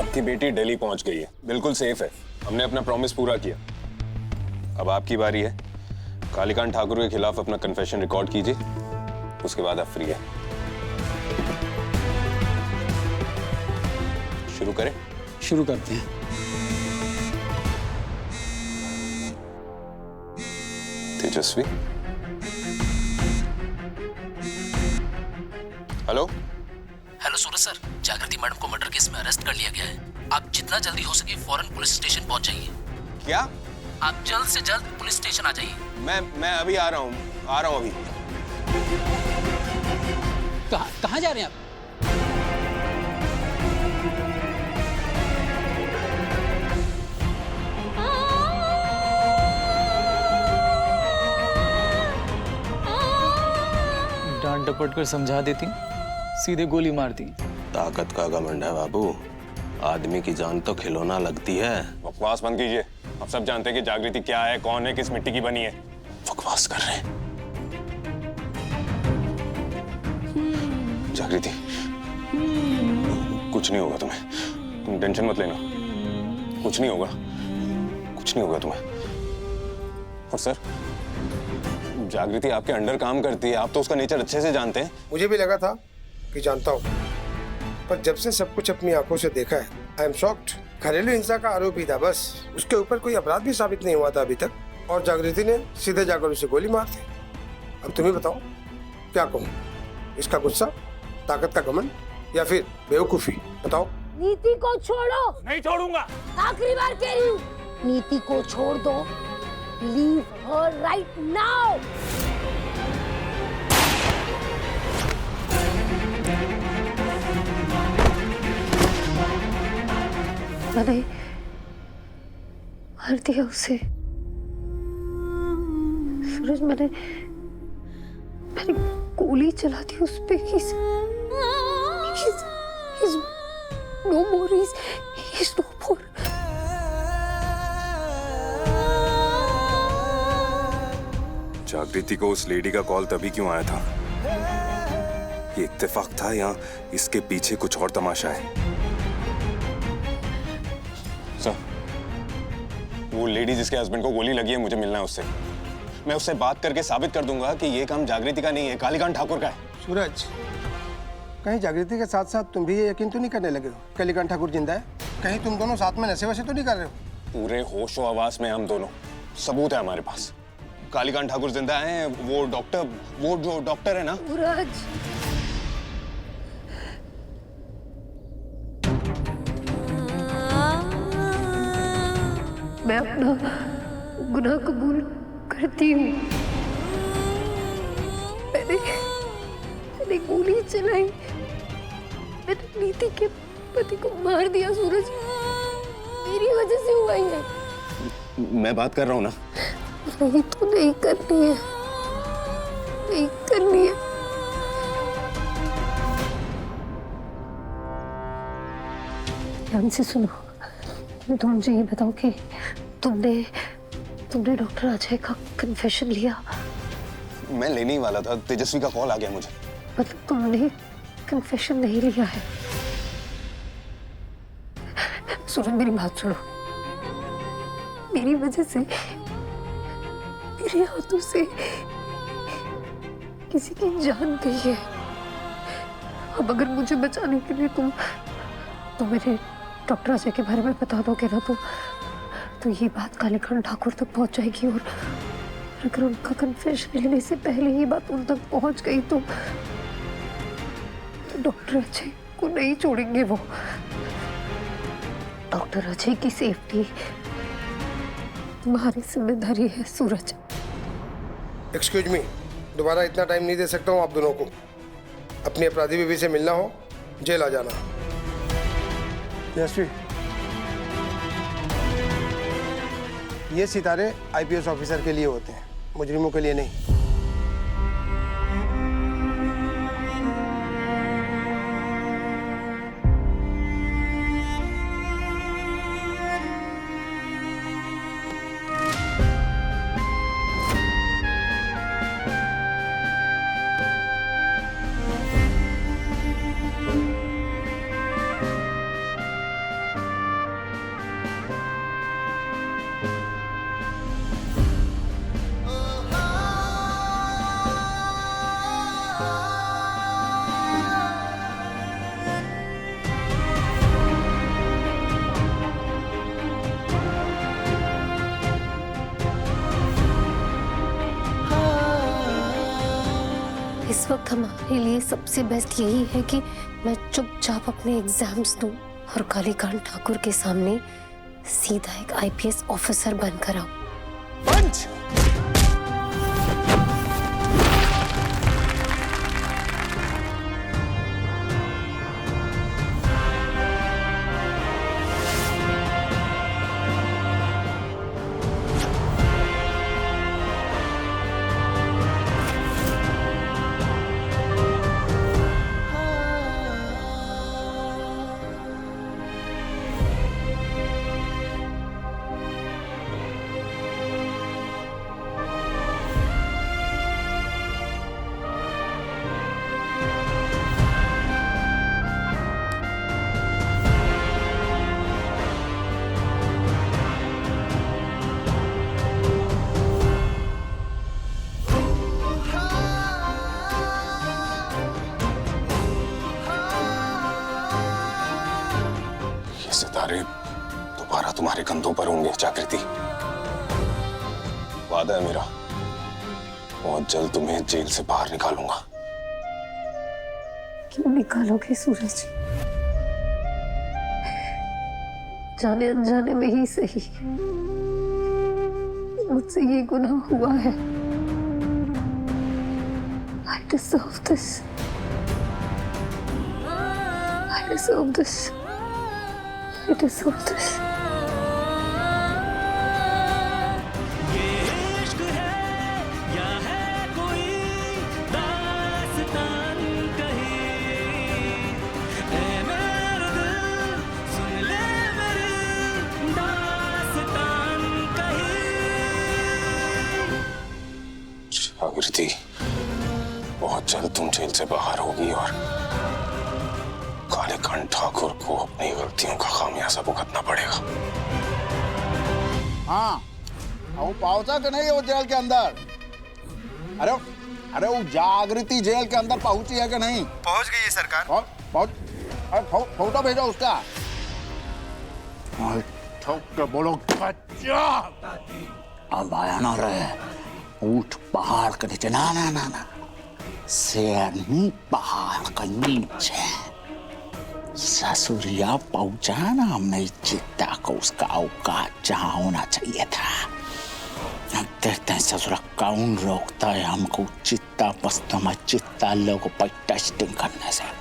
आपकी बेटी दिल्ली पहुंच गई है, बिल्कुल सेफ है। हमने अपना प्रॉमिस पूरा किया। अब आपकी बारी है। कालीकांत ठाकुर के खिलाफ अपना कन्फेशन रिकॉर्ड कीजिए, उसके बाद आप फ्री है। शुरू करें? शुरू करते हैं। तेजस्वी, हेलो। हेलो सूरज सर, जागृति मैडम को मर्डर केस में अरेस्ट कर लिया गया है। आप जितना जल्दी हो सके फौरन पुलिस स्टेशन पहुंच जाइए। क्या? आप जल्द से जल्द पुलिस स्टेशन आ जाइए। मैं अभी आ रहा हूँ अभी। कहाँ जा रहे हैं आप? डांट डपट कर समझा देती, सीधे गोली मार दी। ताकत का घमंड है बाबू, आदमी की जान तो खिलौना लगती है। बकवास बंद कीजिए। आप सब जानते हैं कि जागृति क्या है, कौन है, किस मिट्टी की बनी है। बकवास कर रहे हैं। जागृति, कुछ नहीं होगा तुम्हें, तुम टेंशन मत लेना। कुछ नहीं होगा, कुछ नहीं होगा तुम्हें। और सर, जागृति आपके अंडर काम करती है, आप तो उसका नेचर अच्छे से जानते हैं। मुझे भी लगा था कि जानता हूँ, पर जब से सब कुछ अपनी आंखों से देखा है, आई एम शॉक्ड। घरेलू हिंसा का आरोपी था, बस उसके ऊपर कोई अपराध भी साबित नहीं हुआ था अभी तक, और जागृति ने सीधे जाकर उसे गोली मार दी। अब तुम ही बताओ, क्या कहूँ? इसका गुस्सा, ताकत का घमंड, या फिर बेवकूफी? बताओ। नीति को छोड़ो। नहीं छोड़ूंगा। आखिरी बार कह रही हूँ, नीति को छोड़ दो। Leave her right now. मैंने मार दिया उसे। सूरज, मैंने गोली चला दी उस पे। He's no more. He's no more. जागृति को उस लेडी का कॉल तभी क्यों आया था? ये इत्तेफाक था या इसके पीछे कुछ और तमाशा है? सर, वो लेडी जिसके हस्बैंड को गोली लगी है, मुझे मिलना है उससे। मैं उससे बात करके साबित कर दूंगा कि ये काम जागृति का नहीं है, कालीकांत ठाकुर का है। सूरज, कहीं जागृति के साथ साथ तुम भी ये यकीन तो नहीं करने लगे हो कालीकांत ठाकुर जिंदा है? कहीं तुम दोनों साथ में नशे वशे तो नहीं कर रहे हो? पूरे होशो हवास में हम दोनों, सबूत है हमारे पास। कालीकांत ठाकुर जिंदा है। वो जो डॉक्टर है ना। सूरज, मैं अपना गुनाह कबूल करती हूँ। मैंने गोली चलाई, मैंने नीति के पति को मार दिया। सूरज, मेरी वजह से हुआ ही है। मैं बात कर रहा हूँ ना। नहीं तो नहीं करनी है, नहीं करनी है। ध्यान से सुनो, तुम मुझे ये बताओ कि तुमने डॉक्टर अजय का कन्फेशन लिया? मैं लेने ही वाला था, तेजस्वी का कॉल आ गया मुझे। मतलब तुमने कन्फेशन नहीं लिया है? सूरज, मेरी बात सुनो। मेरी वजह से, मेरे हाथों से किसी की जान गई है। अब अगर मुझे बचाने के लिए तुम मेरे डॉक्टर अजय के बारे में बता दोगे ना, तो ये बात कालीकांत ठाकुर तक पहुंच जाएगी, और अगर उनका कन्फेशन लेने से पहले ये बात उन तक पहुंच गई तो डॉक्टर अजय को नहीं छोड़ेंगे वो। डॉक्टर अजय की सेफ्टी तुम्हारी जिम्मेदारी है सूरज। एक्सक्यूज मी, दोबारा इतना टाइम नहीं दे सकता हूँ आप दोनों को। अपनी अपराधी बीवी से मिलना हो, जेल आ जाना। यशवी, ये सितारे आईपीएस ऑफिसर के लिए होते हैं, मुजरिमों के लिए नहीं। हमारे लिए सबसे बेस्ट यही है कि मैं चुपचाप अपने एग्जाम्स दूं और कालीकांत ठाकुर के सामने सीधा एक आईपीएस ऑफिसर बनकर आऊं। पंच! सितारे दोबारा तुम्हारे कंधों पर होंगे जागृति। वादा है मेरा, बहुत जल्द तुम्हें जेल से बाहर निकालूंगा। क्यों निकालोगे सूरज? जाने अनजाने में ही सही, मुझसे ये गुनाह हुआ है। I deserve this. I deserve this. I deserve this. जागृति, बहुत जल्द तुम जेल से बाहर होगी और कालीकांत ठाकुर को अपनी गलतियों का खामियाजा भुगतना पड़ेगा। हाँ, वो पहुंचा कि नहीं वो जेल के अंदर? अरे अरे वो जागृति जेल के अंदर पहुंची है कि नहीं? पहुंच गई है सरकार। फोटो भेजो उसका। ठोक के बोलो कच्चा। अब आया ना रहे, ऊंट पहाड़ के नीचे, ना ना ना ना, शेरनी पहाड़ के नीचे। ससुरिया पहुंचा ना, हमने चित्ता को उसका औकात जहां होना चाहिए था। अब देखते हैं ससुरा कौन रोकता है हमको चित्ता पस्तों में चित्ता लोगों पर टेस्टिंग करने से।